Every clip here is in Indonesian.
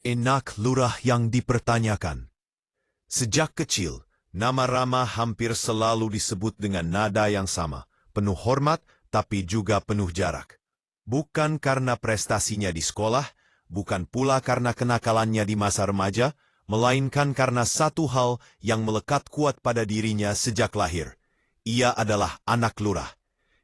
Enak lurah yang dipertanyakan. Sejak kecil, nama Rama hampir selalu disebut dengan nada yang sama, penuh hormat tapi juga penuh jarak. Bukan karena prestasinya di sekolah, bukan pula karena kenakalannya di masa remaja, melainkan karena satu hal yang melekat kuat pada dirinya sejak lahir. Ia adalah anak lurah.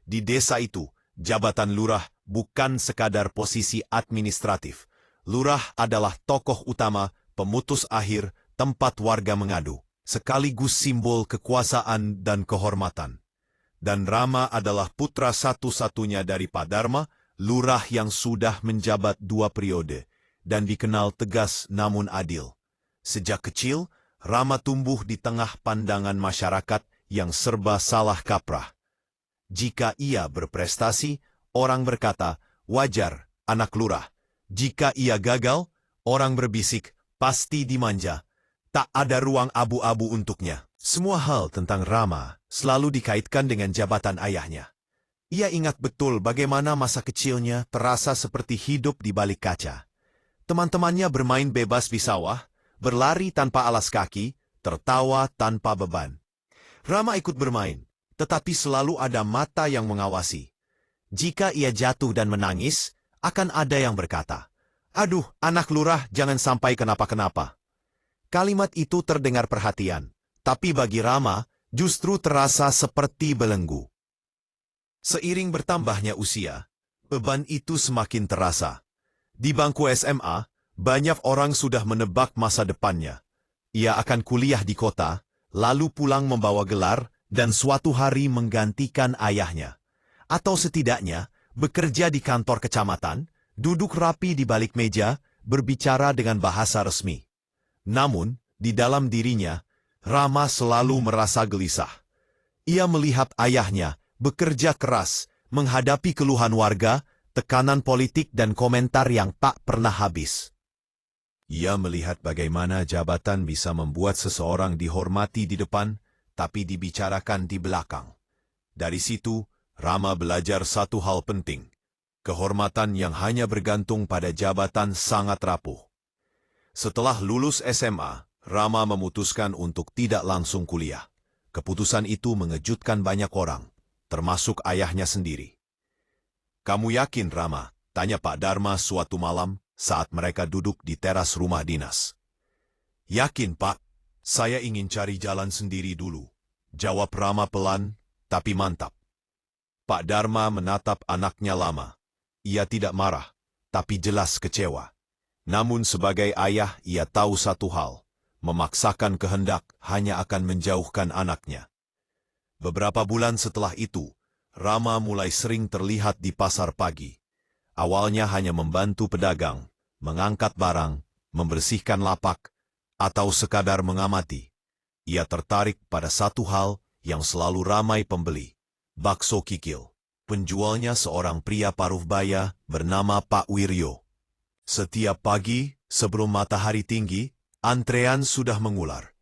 Di desa itu, jabatan lurah bukan sekadar posisi administratif. Lurah adalah tokoh utama, pemutus akhir, tempat warga mengadu, sekaligus simbol kekuasaan dan kehormatan. Dan Rama adalah putra satu-satunya dari Pak Dharma, lurah yang sudah menjabat 2 periode, dan dikenal tegas namun adil. Sejak kecil, Rama tumbuh di tengah pandangan masyarakat yang serba salah kaprah. Jika ia berprestasi, orang berkata, wajar, anak lurah. Jika ia gagal, orang berbisik, pasti dimanja. Tak ada ruang abu-abu untuknya. Semua hal tentang Rama selalu dikaitkan dengan jabatan ayahnya. Ia ingat betul bagaimana masa kecilnya terasa seperti hidup di balik kaca. Teman-temannya bermain bebas di sawah, berlari tanpa alas kaki, tertawa tanpa beban. Rama ikut bermain, tetapi selalu ada mata yang mengawasi. Jika ia jatuh dan menangis, akan ada yang berkata, "Aduh, anak lurah jangan sampai kenapa-kenapa." Kalimat itu terdengar perhatian, tapi bagi Rama justru terasa seperti belenggu. Seiring bertambahnya usia, beban itu semakin terasa. Di bangku SMA, banyak orang sudah menebak masa depannya. Ia akan kuliah di kota, lalu pulang membawa gelar, dan suatu hari menggantikan ayahnya. Atau setidaknya, bekerja di kantor kecamatan, duduk rapi di balik meja, berbicara dengan bahasa resmi. Namun, di dalam dirinya, Rama selalu merasa gelisah. Ia melihat ayahnya bekerja keras, menghadapi keluhan warga, tekanan politik dan komentar yang tak pernah habis. Ia melihat bagaimana jabatan bisa membuat seseorang dihormati di depan, tapi dibicarakan di belakang. Dari situ, Rama belajar satu hal penting. Kehormatan yang hanya bergantung pada jabatan sangat rapuh. Setelah lulus SMA, Rama memutuskan untuk tidak langsung kuliah. Keputusan itu mengejutkan banyak orang, termasuk ayahnya sendiri. "Kamu yakin, Rama?" tanya Pak Dharma suatu malam saat mereka duduk di teras rumah dinas. "Yakin, Pak. Saya ingin cari jalan sendiri dulu," jawab Rama pelan, tapi mantap. Pak Dharma menatap anaknya lama. Ia tidak marah, tapi jelas kecewa. Namun sebagai ayah, ia tahu satu hal. Memaksakan kehendak hanya akan menjauhkan anaknya. Beberapa bulan setelah itu, Rama mulai sering terlihat di pasar pagi. Awalnya hanya membantu pedagang, mengangkat barang, membersihkan lapak, atau sekadar mengamati. Ia tertarik pada satu hal yang selalu ramai pembeli, bakso kikil. Penjualnya seorang pria paruh baya bernama Pak Wiryo. Setiap pagi, sebelum matahari tinggi, antrean sudah mengular.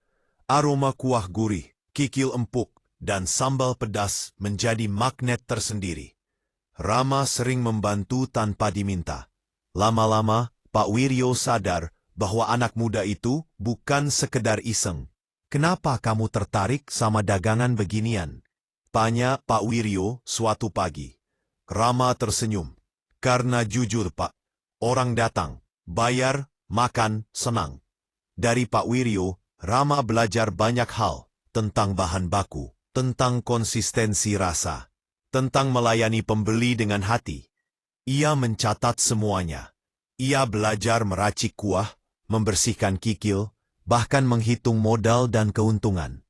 Aroma kuah gurih, kikil empuk, dan sambal pedas menjadi magnet tersendiri. Rama sering membantu tanpa diminta. Lama-lama, Pak Wiryo sadar bahwa anak muda itu bukan sekedar iseng. "Kenapa kamu tertarik sama dagangan beginian?" tanya Pak Wiryo suatu pagi. Rama tersenyum. "Karena jujur, Pak. Orang datang, bayar, makan, senang." Dari Pak Wiryo, Rama belajar banyak hal tentang bahan baku, tentang konsistensi rasa, tentang melayani pembeli dengan hati. Ia mencatat semuanya. Ia belajar meracik kuah, membersihkan kikil, bahkan menghitung modal dan keuntungan.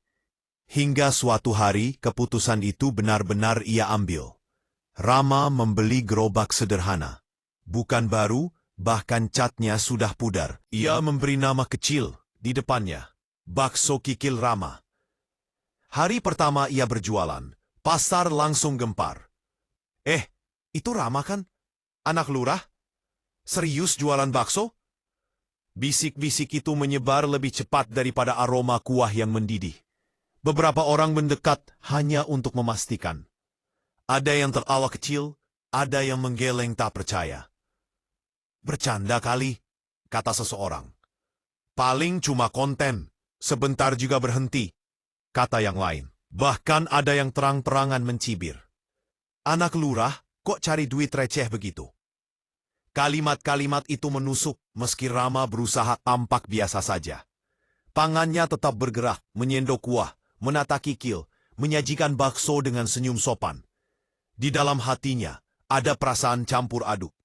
Hingga suatu hari keputusan itu benar-benar ia ambil. Rama membeli gerobak sederhana. Bukan baru, bahkan catnya sudah pudar. Ia memberi nama kecil di depannya, Bakso Kikil Rama. Hari pertama ia berjualan, pasar langsung gempar. Itu Rama kan? Anak lurah? Serius jualan bakso?" Bisik-bisik itu menyebar lebih cepat daripada aroma kuah yang mendidih. Beberapa orang mendekat hanya untuk memastikan. Ada yang tertawa kecil, ada yang menggeleng tak percaya. "Bercanda kali. kata seseorang. Paling cuma konten, sebentar juga berhenti, kata yang lain. Bahkan ada yang terang-terangan mencibir. Anak lurah, kok cari duit receh begitu? Kalimat-kalimat itu menusuk meski Rama berusaha tampak biasa saja. Tangannya tetap bergerak, menyendok kuah, menata kikil, menyajikan bakso dengan senyum sopan. Di dalam hatinya, ada perasaan campur aduk.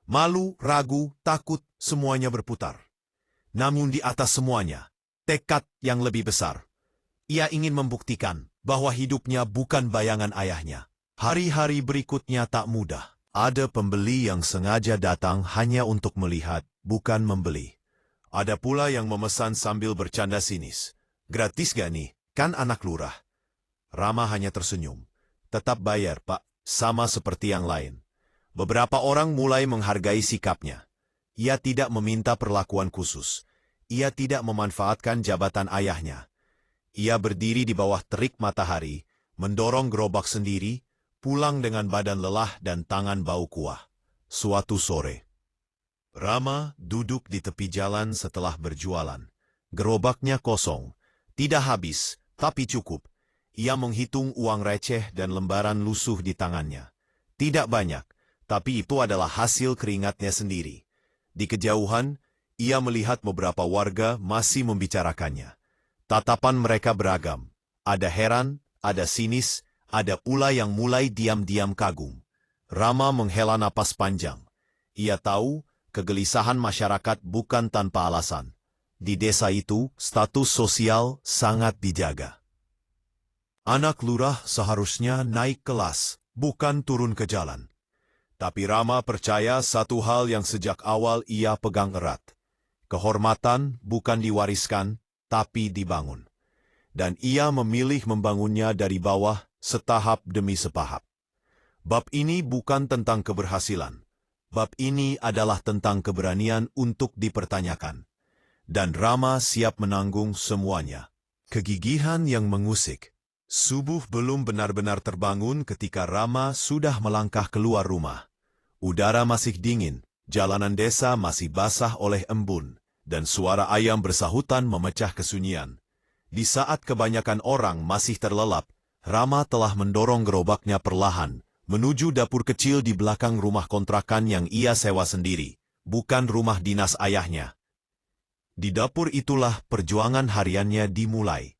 Malu, ragu, takut, semuanya berputar. Namun di atas semuanya, tekad yang lebih besar. Ia ingin membuktikan bahwa hidupnya bukan bayangan ayahnya. Hari-hari berikutnya tak mudah. Ada pembeli yang sengaja datang hanya untuk melihat, bukan membeli. Ada pula yang memesan sambil bercanda sinis. Gratis gak nih? Kan anak lurah. Rama hanya tersenyum. Tetap bayar, Pak, sama seperti yang lain. Beberapa orang mulai menghargai sikapnya. Ia tidak meminta perlakuan khusus. Ia tidak memanfaatkan jabatan ayahnya. Ia berdiri di bawah terik matahari, mendorong gerobak sendiri, pulang dengan badan lelah dan tangan bau kuah. Suatu sore, Rama duduk di tepi jalan setelah berjualan. Gerobaknya kosong, tidak habis, tapi cukup. Ia menghitung uang receh dan lembaran lusuh di tangannya. Tidak banyak, tapi itu adalah hasil keringatnya sendiri. Di kejauhan, ia melihat beberapa warga masih membicarakannya. Tatapan mereka beragam. Ada heran, ada sinis, ada pula yang mulai diam-diam kagum. Rama menghela napas panjang. Ia tahu kegelisahan masyarakat bukan tanpa alasan. Di desa itu, status sosial sangat dijaga. Anak lurah seharusnya naik kelas, bukan turun ke jalan. Tapi Rama percaya satu hal yang sejak awal ia pegang erat. Kehormatan bukan diwariskan, tapi dibangun. Dan ia memilih membangunnya dari bawah, setahap demi setahap. Bab ini bukan tentang keberhasilan. Bab ini adalah tentang keberanian untuk dipertanyakan. Dan Rama siap menanggung semuanya. Kegigihan yang mengusik. Subuh belum benar-benar terbangun ketika Rama sudah melangkah keluar rumah. Udara masih dingin, jalanan desa masih basah oleh embun, dan suara ayam bersahutan memecah kesunyian. Di saat kebanyakan orang masih terlelap, Rama telah mendorong gerobaknya perlahan, menuju dapur kecil di belakang rumah kontrakan yang ia sewa sendiri, bukan rumah dinas ayahnya. Di dapur itulah perjuangan hariannya dimulai.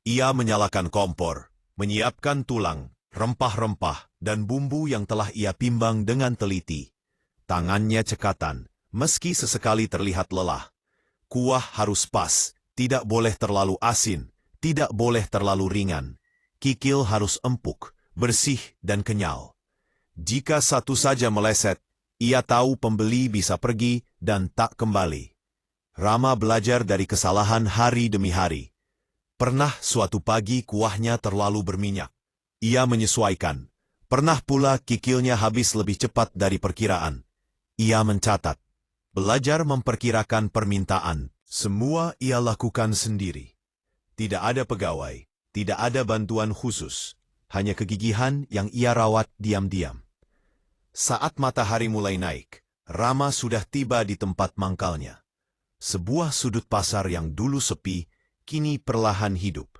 Ia menyalakan kompor, menyiapkan tulang, rempah-rempah, dan bumbu yang telah ia timbang dengan teliti. Tangannya cekatan, meski sesekali terlihat lelah. Kuah harus pas, tidak boleh terlalu asin, tidak boleh terlalu ringan. Kikil harus empuk, bersih, dan kenyal. Jika satu saja meleset, ia tahu pembeli bisa pergi dan tak kembali. Rama belajar dari kesalahan hari demi hari. Pernah suatu pagi kuahnya terlalu berminyak. Ia menyesuaikan. Pernah pula kikilnya habis lebih cepat dari perkiraan. Ia mencatat. Belajar memperkirakan permintaan. Semua ia lakukan sendiri. Tidak ada pegawai, tidak ada bantuan khusus. Hanya kegigihan yang ia rawat diam-diam. Saat matahari mulai naik, Rama sudah tiba di tempat mangkalnya. Sebuah sudut pasar yang dulu sepi, kini perlahan hidup.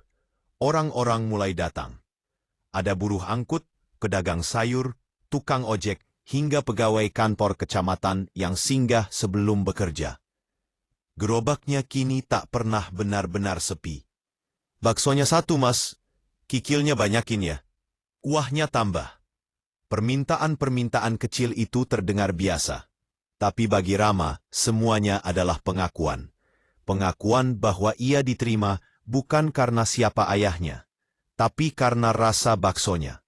Orang-orang mulai datang. Ada buruh angkut, pedagang sayur, tukang ojek, hingga pegawai kantor kecamatan yang singgah sebelum bekerja. Gerobaknya kini tak pernah benar-benar sepi. Baksonya satu, Mas. Kikilnya banyakin ya. Kuahnya tambah. Permintaan-permintaan kecil itu terdengar biasa. Tapi bagi Rama, semuanya adalah pengakuan. Pengakuan bahwa ia diterima bukan karena siapa ayahnya, tapi karena rasa baksonya.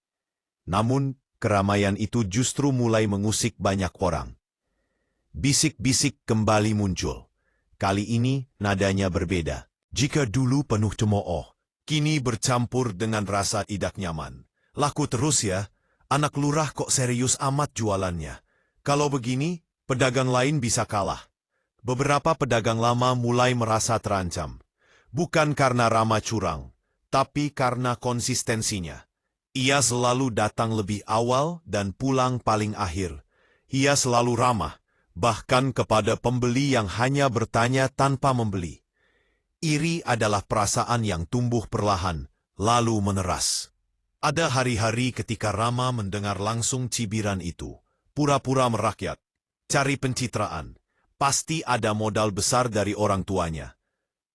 Namun, keramaian itu justru mulai mengusik banyak orang. Bisik-bisik kembali muncul. Kali ini nadanya berbeda. Jika dulu penuh cemooh, kini bercampur dengan rasa tidak nyaman. Laku terus ya, anak lurah kok serius amat jualannya. Kalau begini, pedagang lain bisa kalah. Beberapa pedagang lama mulai merasa terancam. Bukan karena Rama curang, tapi karena konsistensinya. Ia selalu datang lebih awal dan pulang paling akhir. Ia selalu ramah, bahkan kepada pembeli yang hanya bertanya tanpa membeli. Iri adalah perasaan yang tumbuh perlahan, lalu meneras. Ada hari-hari ketika Rama mendengar langsung cibiran itu, pura-pura merakyat, cari pencitraan, pasti ada modal besar dari orang tuanya.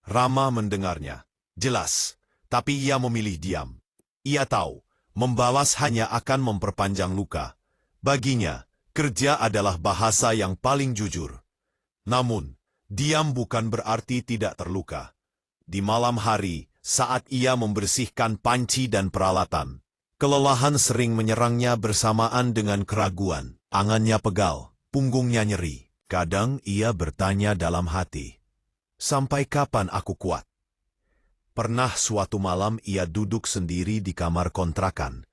Rama mendengarnya, jelas, tapi ia memilih diam. Ia tahu, membalas hanya akan memperpanjang luka. Baginya, kerja adalah bahasa yang paling jujur. Namun, diam bukan berarti tidak terluka. Di malam hari, saat ia membersihkan panci dan peralatan, kelelahan sering menyerangnya bersamaan dengan keraguan. Angannya pegal, punggungnya nyeri. Kadang ia bertanya dalam hati, "Sampai kapan aku kuat?" Pernah suatu malam ia duduk sendiri di kamar kontrakan,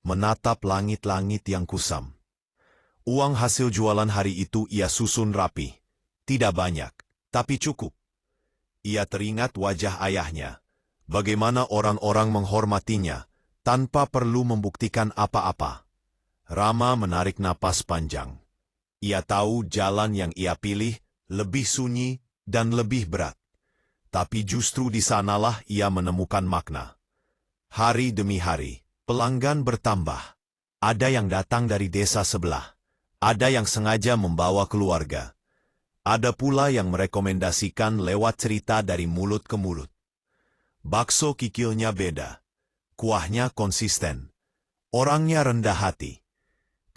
menatap langit-langit yang kusam. Uang hasil jualan hari itu ia susun rapi. Tidak banyak, tapi cukup. Ia teringat wajah ayahnya, bagaimana orang-orang menghormatinya, tanpa perlu membuktikan apa-apa. Rama menarik napas panjang. Ia tahu jalan yang ia pilih lebih sunyi dan lebih berat. Tapi justru di sanalah ia menemukan makna. Hari demi hari, pelanggan bertambah. Ada yang datang dari desa sebelah. Ada yang sengaja membawa keluarga. Ada pula yang merekomendasikan lewat cerita dari mulut ke mulut. Bakso kikilnya beda. Kuahnya konsisten. Orangnya rendah hati.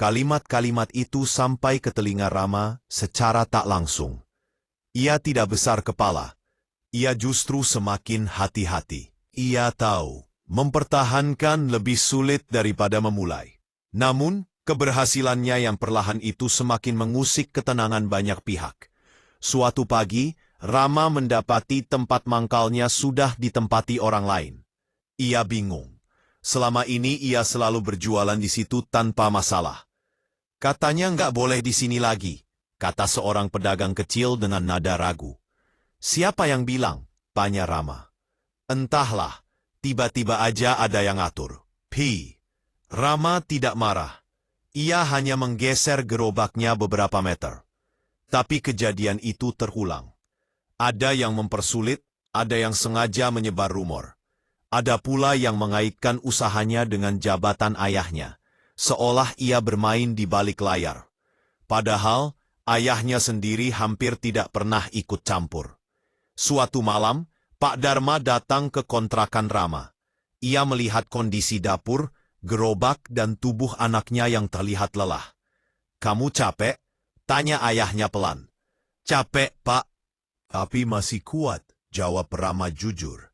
Kalimat-kalimat itu sampai ke telinga Rama secara tak langsung. Ia tidak besar kepala. Ia justru semakin hati-hati. Ia tahu, mempertahankan lebih sulit daripada memulai. Namun, keberhasilannya yang perlahan itu semakin mengusik ketenangan banyak pihak. Suatu pagi, Rama mendapati tempat mangkalnya sudah ditempati orang lain. Ia bingung. Selama ini ia selalu berjualan di situ tanpa masalah. "Katanya nggak boleh di sini lagi," kata seorang pedagang kecil dengan nada ragu. "Siapa yang bilang?" tanya Rama. "Entahlah, tiba-tiba aja ada yang atur." Rama tidak marah. Ia hanya menggeser gerobaknya beberapa meter. Tapi kejadian itu terulang. Ada yang mempersulit, ada yang sengaja menyebar rumor. Ada pula yang mengaitkan usahanya dengan jabatan ayahnya, seolah ia bermain di balik layar. Padahal, ayahnya sendiri hampir tidak pernah ikut campur. Suatu malam, Pak Dharma datang ke kontrakan Rama. Ia melihat kondisi dapur, gerobak dan tubuh anaknya yang terlihat lelah. "Kamu capek?" tanya ayahnya pelan. "Capek, Pak. Tapi masih kuat," jawab Rama jujur.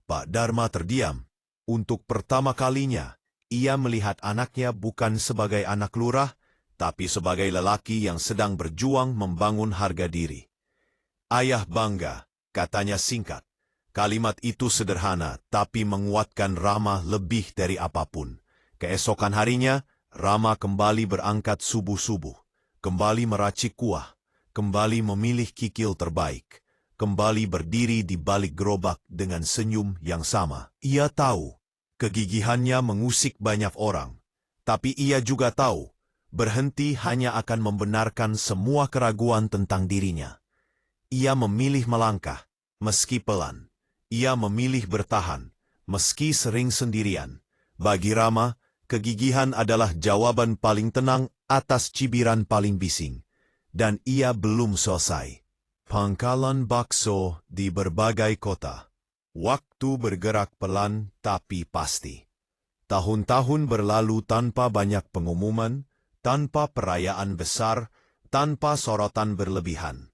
Pak Dharma terdiam. Untuk pertama kalinya, ia melihat anaknya bukan sebagai anak lurah, tapi sebagai lelaki yang sedang berjuang membangun harga diri. "Ayah bangga," katanya singkat. Kalimat itu sederhana, tapi menguatkan Rama lebih dari apapun. Keesokan harinya, Rama kembali berangkat subuh-subuh, kembali meracik kuah, kembali memilih kikil terbaik, kembali berdiri di balik gerobak dengan senyum yang sama. Ia tahu, kegigihannya mengusik banyak orang, tapi ia juga tahu, berhenti hanya akan membenarkan semua keraguan tentang dirinya. Ia memilih melangkah, meski pelan. Ia memilih bertahan, meski sering sendirian. Bagi Rama, kegigihan adalah jawaban paling tenang atas cibiran paling bising. Dan ia belum selesai. Pangkalan bakso di berbagai kota. Waktu bergerak pelan tapi pasti. Tahun-tahun berlalu tanpa banyak pengumuman, tanpa perayaan besar, tanpa sorotan berlebihan.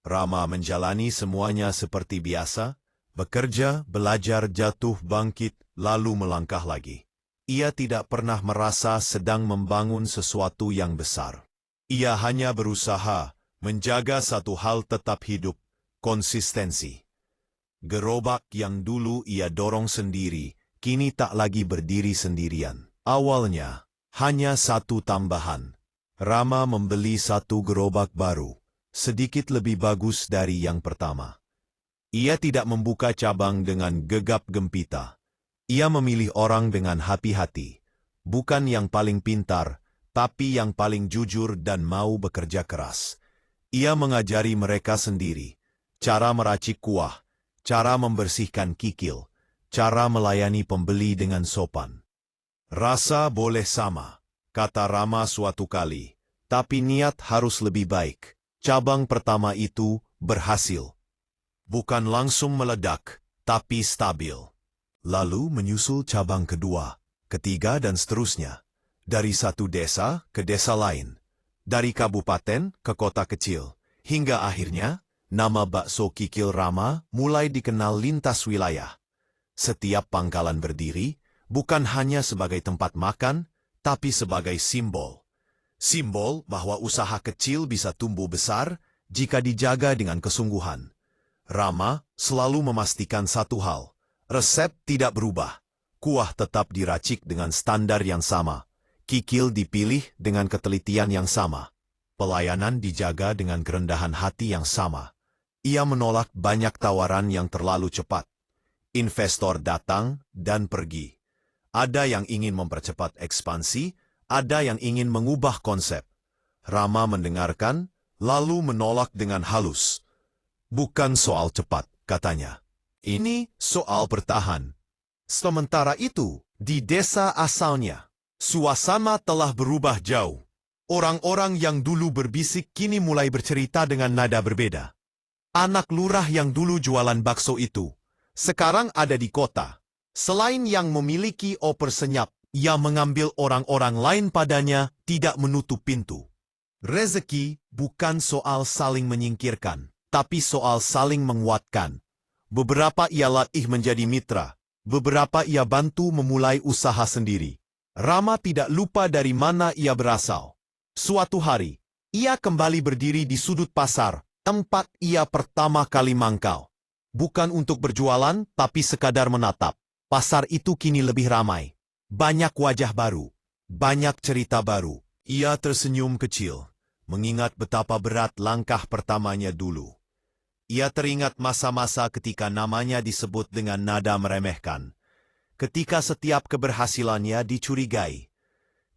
Rama menjalani semuanya seperti biasa, bekerja, belajar, jatuh, bangkit, lalu melangkah lagi. Ia tidak pernah merasa sedang membangun sesuatu yang besar. Ia hanya berusaha menjaga satu hal tetap hidup, konsistensi. Gerobak yang dulu ia dorong sendiri, kini tak lagi berdiri sendirian. Awalnya, hanya satu tambahan. Rama membeli satu gerobak baru, sedikit lebih bagus dari yang pertama. Ia tidak membuka cabang dengan gegap gempita. Ia memilih orang dengan hati-hati, bukan yang paling pintar, tapi yang paling jujur dan mau bekerja keras. Ia mengajari mereka sendiri cara meracik kuah, cara membersihkan kikil, cara melayani pembeli dengan sopan. Rasa boleh sama, kata Rama suatu kali, tapi niat harus lebih baik. Cabang pertama itu berhasil. Bukan langsung meledak, tapi stabil. Lalu menyusul cabang kedua, ketiga dan seterusnya. Dari satu desa ke desa lain. Dari kabupaten ke kota kecil. Hingga akhirnya, nama bakso Kikil Rama mulai dikenal lintas wilayah. Setiap pangkalan berdiri, bukan hanya sebagai tempat makan, tapi sebagai simbol. Simbol bahwa usaha kecil bisa tumbuh besar jika dijaga dengan kesungguhan. Rama selalu memastikan satu hal, resep tidak berubah. Kuah tetap diracik dengan standar yang sama. Kikil dipilih dengan ketelitian yang sama. Pelayanan dijaga dengan kerendahan hati yang sama. Ia menolak banyak tawaran yang terlalu cepat. Investor datang dan pergi. Ada yang ingin mempercepat ekspansi, ada yang ingin mengubah konsep. Rama mendengarkan, lalu menolak dengan halus. Bukan soal cepat, katanya. Ini soal bertahan. Sementara itu, di desa asalnya, suasana telah berubah jauh. Orang-orang yang dulu berbisik kini mulai bercerita dengan nada berbeda. Anak lurah yang dulu jualan bakso itu, sekarang ada di kota. Selain yang memiliki oper senyap, ia mengambil orang-orang lain padanya, tidak menutup pintu. Rezeki bukan soal saling menyingkirkan, tapi soal saling menguatkan. Beberapa ia latih menjadi mitra, beberapa ia bantu memulai usaha sendiri. Rama tidak lupa dari mana ia berasal. Suatu hari, ia kembali berdiri di sudut pasar, tempat ia pertama kali mangkal. Bukan untuk berjualan, tapi sekadar menatap. Pasar itu kini lebih ramai. Banyak wajah baru, banyak cerita baru. Ia tersenyum kecil, mengingat betapa berat langkah pertamanya dulu. Ia teringat masa-masa ketika namanya disebut dengan nada meremehkan. Ketika setiap keberhasilannya dicurigai.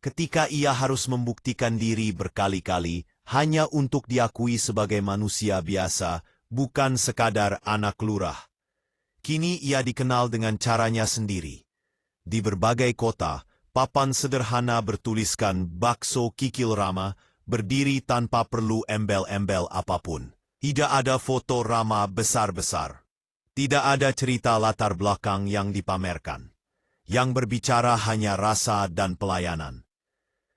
Ketika ia harus membuktikan diri berkali-kali hanya untuk diakui sebagai manusia biasa, bukan sekadar anak lurah. Kini ia dikenal dengan caranya sendiri. Di berbagai kota, papan sederhana bertuliskan bakso Kikil Rama berdiri tanpa perlu embel-embel apapun. Tidak ada foto Rama besar-besar. Tidak ada cerita latar belakang yang dipamerkan. Yang berbicara hanya rasa dan pelayanan.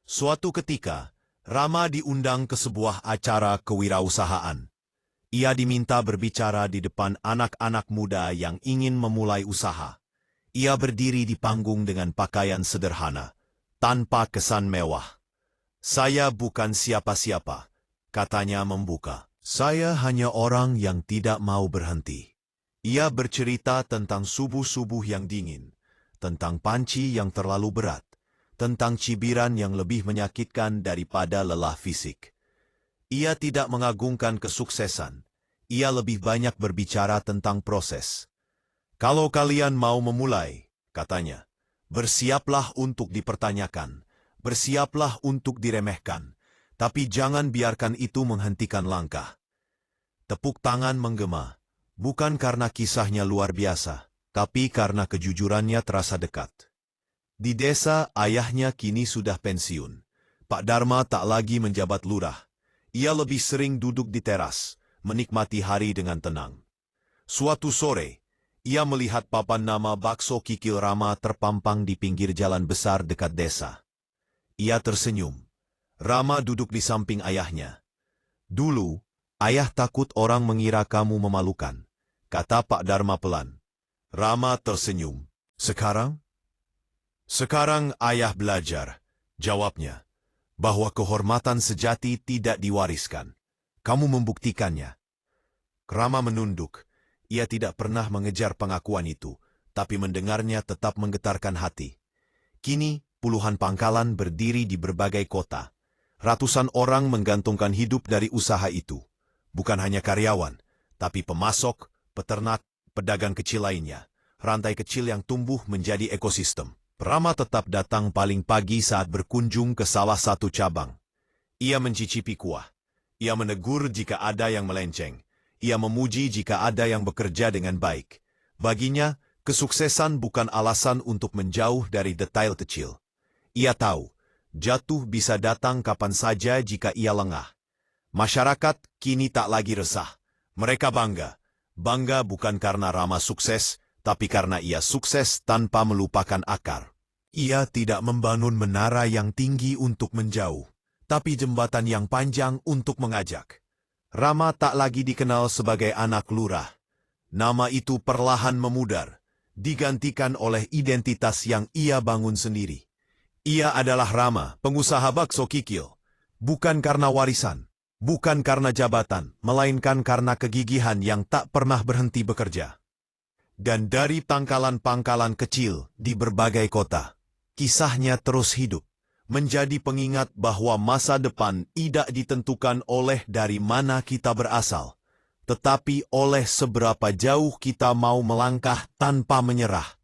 Suatu ketika, Rama diundang ke sebuah acara kewirausahaan. Ia diminta berbicara di depan anak-anak muda yang ingin memulai usaha. Ia berdiri di panggung dengan pakaian sederhana, tanpa kesan mewah. Saya bukan siapa-siapa, katanya membuka. Saya hanya orang yang tidak mau berhenti. Ia bercerita tentang subuh-subuh yang dingin, tentang panci yang terlalu berat, tentang cibiran yang lebih menyakitkan daripada lelah fisik. Ia tidak mengagungkan kesuksesan. Ia lebih banyak berbicara tentang proses. Kalau kalian mau memulai, katanya, bersiaplah untuk dipertanyakan, bersiaplah untuk diremehkan, tapi jangan biarkan itu menghentikan langkah. Tepuk tangan menggema, bukan karena kisahnya luar biasa, tapi karena kejujurannya terasa dekat. Di desa, ayahnya kini sudah pensiun. Pak Dharma tak lagi menjabat lurah. Ia lebih sering duduk di teras, menikmati hari dengan tenang. Suatu sore, ia melihat papan nama bakso Kikil Rama terpampang di pinggir jalan besar dekat desa. Ia tersenyum. Rama duduk di samping ayahnya. Dulu, ayah takut orang mengira kamu memalukan, kata Pak Dharma pelan. Rama tersenyum. Sekarang? Sekarang ayah belajar, jawabnya, bahwa kehormatan sejati tidak diwariskan. Kamu membuktikannya. Rama menunduk. Ia tidak pernah mengejar pengakuan itu, tapi mendengarnya tetap menggetarkan hati. Kini, puluhan pangkalan berdiri di berbagai kota. Ratusan orang menggantungkan hidup dari usaha itu. Bukan hanya karyawan, tapi pemasok, peternak, pedagang kecil lainnya. Rantai kecil yang tumbuh menjadi ekosistem. Rama tetap datang paling pagi saat berkunjung ke salah satu cabang. Ia mencicipi kuah. Ia menegur jika ada yang melenceng. Ia memuji jika ada yang bekerja dengan baik. Baginya, kesuksesan bukan alasan untuk menjauh dari detail kecil. Ia tahu, jatuh bisa datang kapan saja jika ia lengah. Masyarakat kini tak lagi resah. Mereka bangga. Bangga bukan karena Rama sukses, tapi karena ia sukses tanpa melupakan akar. Ia tidak membangun menara yang tinggi untuk menjauh, tapi jembatan yang panjang untuk mengajak. Rama tak lagi dikenal sebagai anak lurah. Nama itu perlahan memudar, digantikan oleh identitas yang ia bangun sendiri. Ia adalah Rama, pengusaha bakso kikil. Bukan karena warisan, bukan karena jabatan, melainkan karena kegigihan yang tak pernah berhenti bekerja. Dan dari pangkalan-pangkalan kecil di berbagai kota, kisahnya terus hidup, menjadi pengingat bahwa masa depan tidak ditentukan oleh dari mana kita berasal, tetapi oleh seberapa jauh kita mau melangkah tanpa menyerah.